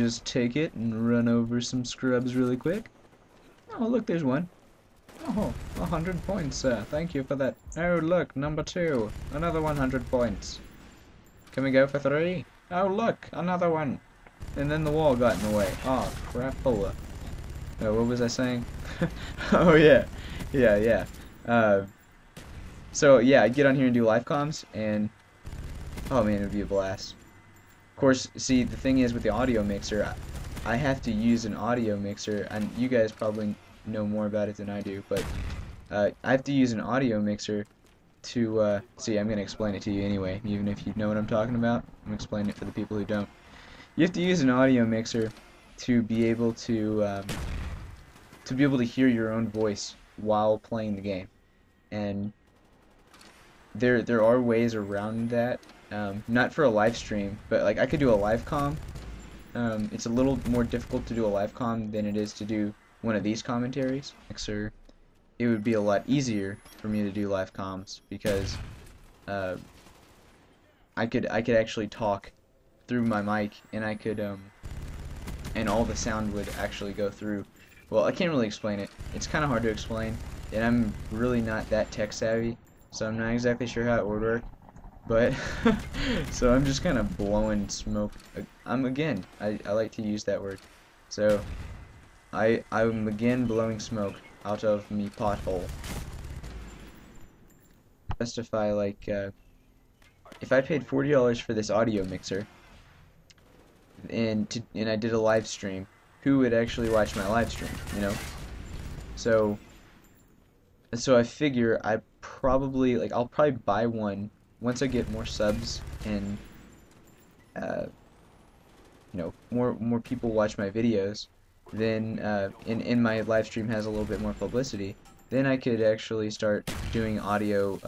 Just take it and run over some scrubs really quick. Oh, look, there's one. Oh, 100 points, sir. Thank you for that. Oh, look, number 2. Another 100 points. Can we go for 3? Oh, look, another one. And then the wall got in the way. Oh, crapola. Oh, what was I saying? Oh, yeah. Yeah. Uh, so, yeah, I get on here and do live comms, and oh, man, it would be a blast. Of course, see, the thing is with the audio mixer, I have to use an audio mixer, and you guys probably know more about it than I do, but I have to use an audio mixer to, see, I'm going to explain it to you anyway, even if you know what I'm talking about. I'm explaining it for the people who don't. You have to use an audio mixer to be able to hear your own voice while playing the game, and there are ways around that. Not for a live stream, but like I could do a live comm. It's a little more difficult to do a live comm than it is to do one of these commentaries. Mixer, it would be a lot easier for me to do live comms because uh, I could actually talk through my mic, and I could and all the sound would actually go through. Well, I can't really explain it. It's kind of hard to explain, and I'm really not that tech savvy, so I'm not exactly sure how it would work. But so I'm just kind of blowing smoke. I like to use that word. So I'm again blowing smoke out of me pothole. Justify like if I paid $40 for this audio mixer and I did a live stream, who would actually watch my live stream? You know. So I figure I'll probably buy one once I get more subs and more people watch my videos, then and my live stream has a little bit more publicity, then I could actually start doing audio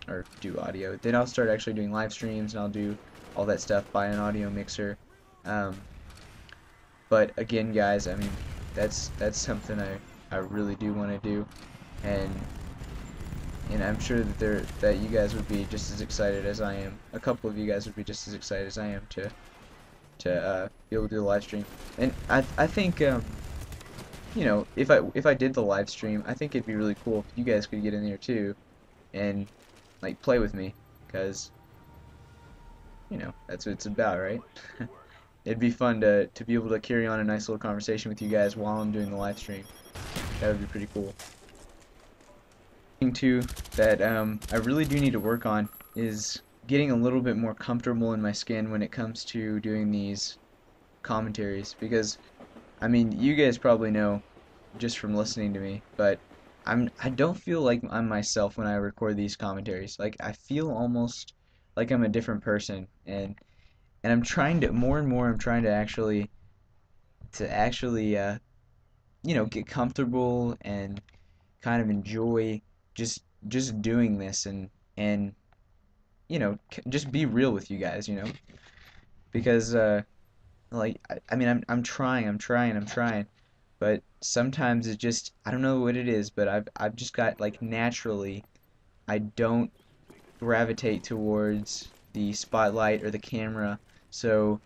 or do audio. Then I'll start actually doing live streams, and I'll do all that stuff, buy an audio mixer. But again, guys, I mean that's something I really do want to do, and I'm sure that you guys would be just as excited as I am. A couple of you guys would be just as excited as I am to be able to do the live stream. And I think you know, if I did the live stream, I think it'd be really cool if you guys could get in there too and like play with me, because you know that's what it's about, right? It'd be fun to be able to carry on a nice little conversation with you guys while I'm doing the live stream. That would be pretty cool. Thing too that I really do need to work on is getting a little bit more comfortable in my skin when it comes to doing these commentaries, because I mean you guys probably know just from listening to me, but I don't feel like I'm myself when I record these commentaries. Like I feel almost like I'm a different person, and I'm trying to more and more I'm trying to actually you know, get comfortable and kind of enjoy just doing this, and you know, just be real with you guys, you know, because like I mean I'm trying, but sometimes it just, I don't know what it is, but I've just got like naturally I don't gravitate towards the spotlight or the camera, so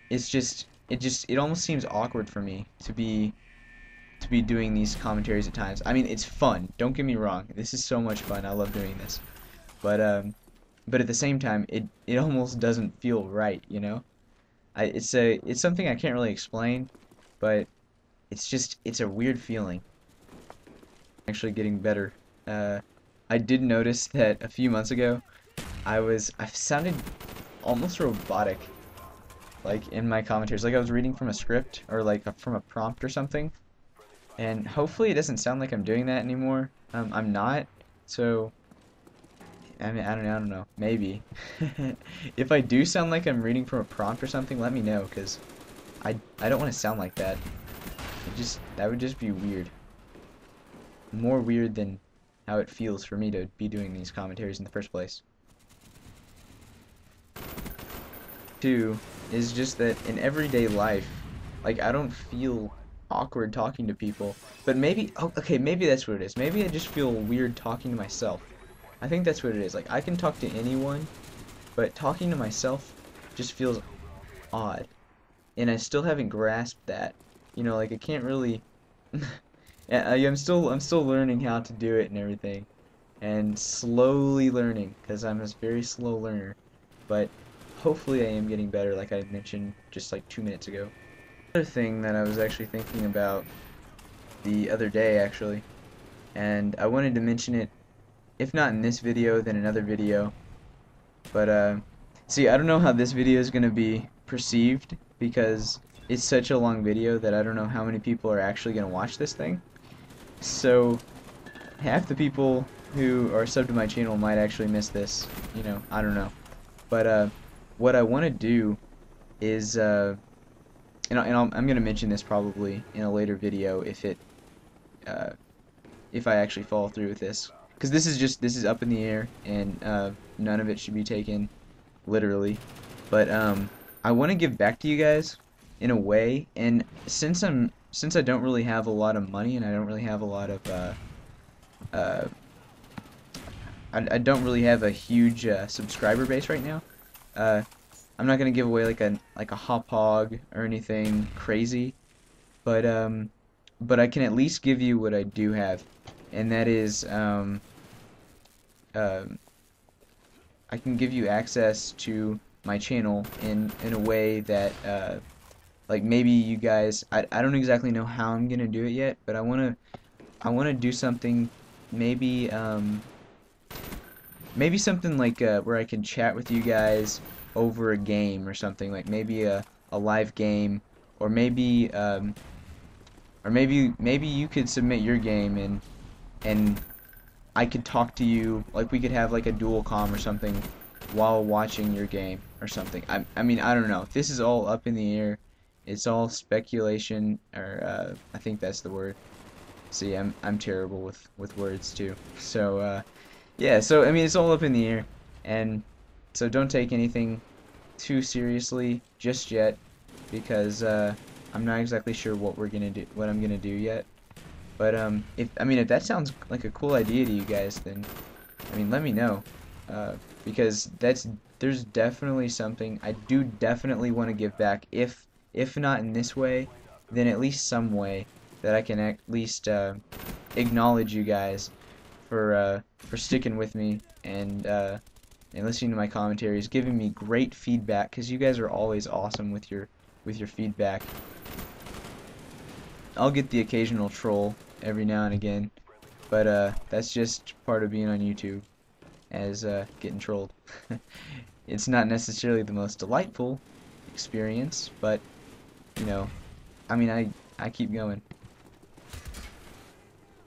it almost seems awkward for me to be doing these commentaries at times. I mean, it's fun. Don't get me wrong. This is so much fun. I love doing this. But at the same time, it almost doesn't feel right, you know? It's something I can't really explain, but it's a weird feeling. Actually getting better. I did notice that a few months ago, I sounded almost robotic, like in my commentaries, like I was reading from a script or like from a prompt or something. And hopefully it doesn't sound like I'm doing that anymore. I'm not, so I mean, I don't know, maybe. If I do sound like I'm reading from a prompt or something, let me know, because I don't want to sound like that. That would just be weird. More weird than how it feels for me to be doing these commentaries in the first place. Two is just that in everyday life, like I don't feel awkward talking to people, but maybe, oh, okay, maybe that's what it is. Maybe I just feel weird talking to myself. I think that's what it is. Like I can talk to anyone, but talking to myself just feels odd. and I still haven't grasped that. You know, like I can't really. I'm still learning how to do it and everything, and slowly learning because I'm a very slow learner. But hopefully I am getting better, like I mentioned just like 2 minutes ago. Another thing that I was actually thinking about the other day, actually, and I wanted to mention it, if not in this video, then another video. But see, I don't know how this video is gonna be perceived because it's such a long video that I don't know how many people are actually gonna watch this thing. So half the people who are subbed to my channel might actually miss this. You know, I don't know. But what I want to do is, I'm gonna mention this probably in a later video uh, if I actually follow through with this, because this is up in the air and none of it should be taken literally. But I want to give back to you guys in a way, and since I don't really have a lot of money and I don't really have a lot of uh, I don't really have a huge subscriber base right now. Uh, I'm not gonna give away like a hop hog or anything crazy, but I can at least give you what I do have, and that is um, I can give you access to my channel in a way that like maybe you guys, I don't exactly know how I'm gonna do it yet, but I wanna do something, maybe maybe something like where I can chat with you guys over a game or something, like maybe a live game, or maybe you could submit your game and I could talk to you, like we could have like a dual comm or something while watching your game or something. I mean, I don't know. This is all up in the air. It's all speculation, or I think that's the word. See, I'm terrible with words too. So yeah, so I mean it's all up in the air, and so don't take anything too seriously just yet, because I'm not exactly sure what I'm gonna do yet. But if that sounds like a cool idea to you guys, then I mean let me know, because there's definitely something I do definitely want to give back. If not in this way, then at least some way that I can at least acknowledge you guys for sticking with me and listening to my commentaries, giving me great feedback, because you guys are always awesome with your feedback. I'll get the occasional troll every now and again, but that's just part of being on YouTube, as getting trolled. It's not necessarily the most delightful experience, but you know, I mean, I keep going.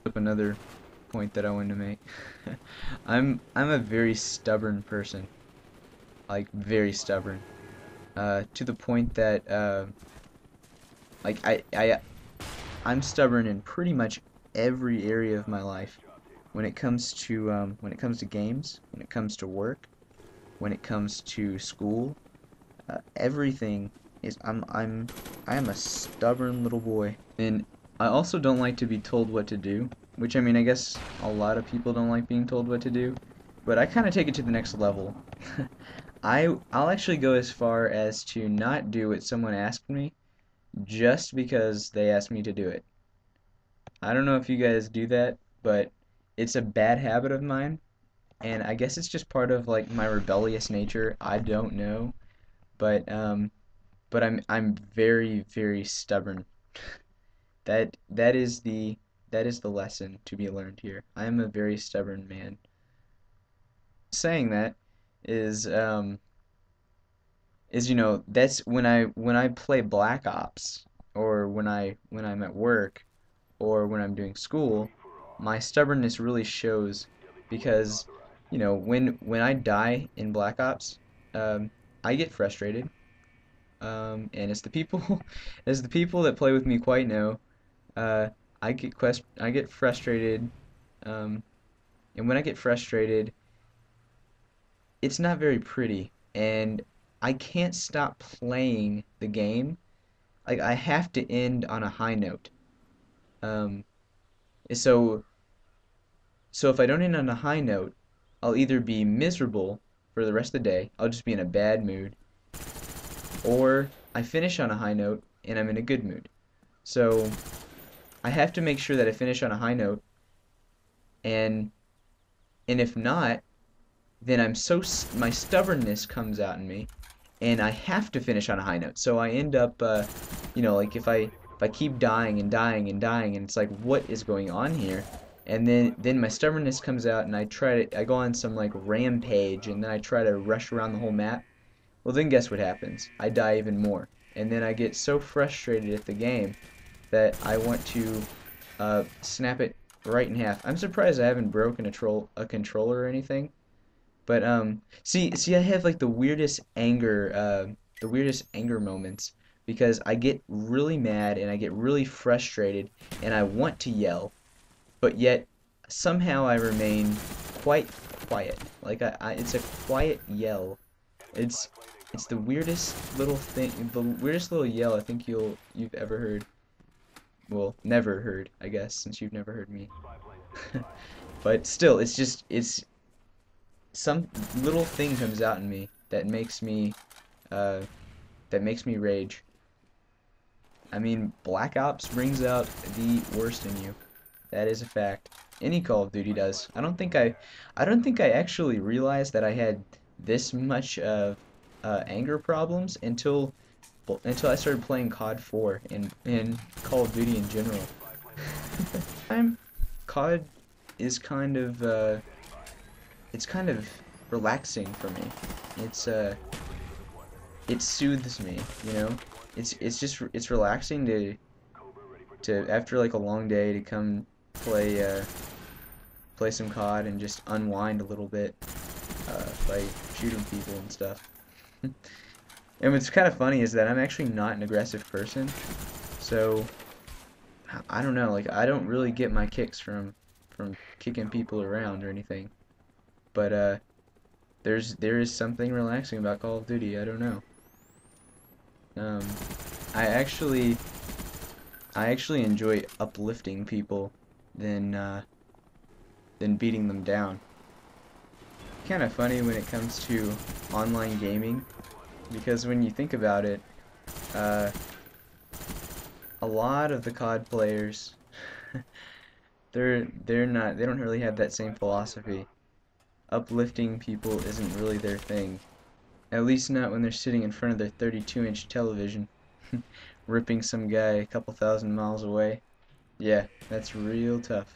Up another point that I wanted to make. I'm a very stubborn person, like very stubborn, to the point that like I'm stubborn in pretty much every area of my life. When it comes to games, when it comes to work, when it comes to school, everything is I am a stubborn little boy. And I also don't like to be told what to do, which I mean I guess a lot of people don't like being told what to do, but I kind of take it to the next level. I'll actually go as far as to not do what someone asked me just because they asked me to do it. I don't know if you guys do that, but it's a bad habit of mine, and I guess it's just part of like my rebellious nature. I don't know, but I'm very very stubborn. That is the lesson to be learned here. I am a very stubborn man. Saying that is that's when I play Black Ops, or when I'm at work, or when I'm doing school, my stubbornness really shows, because when I die in Black Ops, um, I get frustrated, and as the people as the people that play with me quite know, uh, I get frustrated, um, and when I get frustrated, it's not very pretty, and I can't stop playing the game. Like I have to end on a high note. Um, so so if I don't end on a high note, I'll either be miserable for the rest of the day, I'll just be in a bad mood, or I finish on a high note and I'm in a good mood. So I have to make sure that I finish on a high note, and if not, then my stubbornness comes out in me, and I have to finish on a high note. So I end up, like if I keep dying and dying and dying, and it's like, what is going on here? And then my stubbornness comes out, and I go on some like rampage, and then I try to rush around the whole map. Well, then guess what happens? I die even more, and then I get so frustrated at the game that I want to snap it right in half. I'm surprised I haven't broken a controller or anything. But see, I have like the weirdest anger moments because I get really mad and I get really frustrated and I want to yell, but yet somehow I remain quite quiet. Like it's a quiet yell. It's it's the weirdest little thing, the weirdest little yell I think you've ever heard. Well, never heard, I guess, since you've never heard me. But still, it's some little thing comes out in me uh, that makes me rage. I mean, Black Ops brings out the worst in you. That is a fact. Any Call of Duty does. I don't think I actually realized that I had this much of anger problems until I started playing COD 4 and Call of Duty in general. I'm COD is it's kind of relaxing for me. It's it soothes me, you know? It's relaxing to after like a long day to come play some COD and just unwind a little bit by shooting people and stuff. And what's kind of funny is that I'm actually not an aggressive person, so I don't know, like I don't really get my kicks from kicking people around or anything. But there is something relaxing about Call of Duty. I don't know. Um, I actually enjoy uplifting people than beating them down. Kind of funny when it comes to online gaming, because when you think about it, uh, a lot of the COD players, they don't really have that same philosophy. Uplifting people isn't really their thing. At least not when they're sitting in front of their 32-inch television, ripping some guy a couple thousand miles away. Yeah, that's real tough.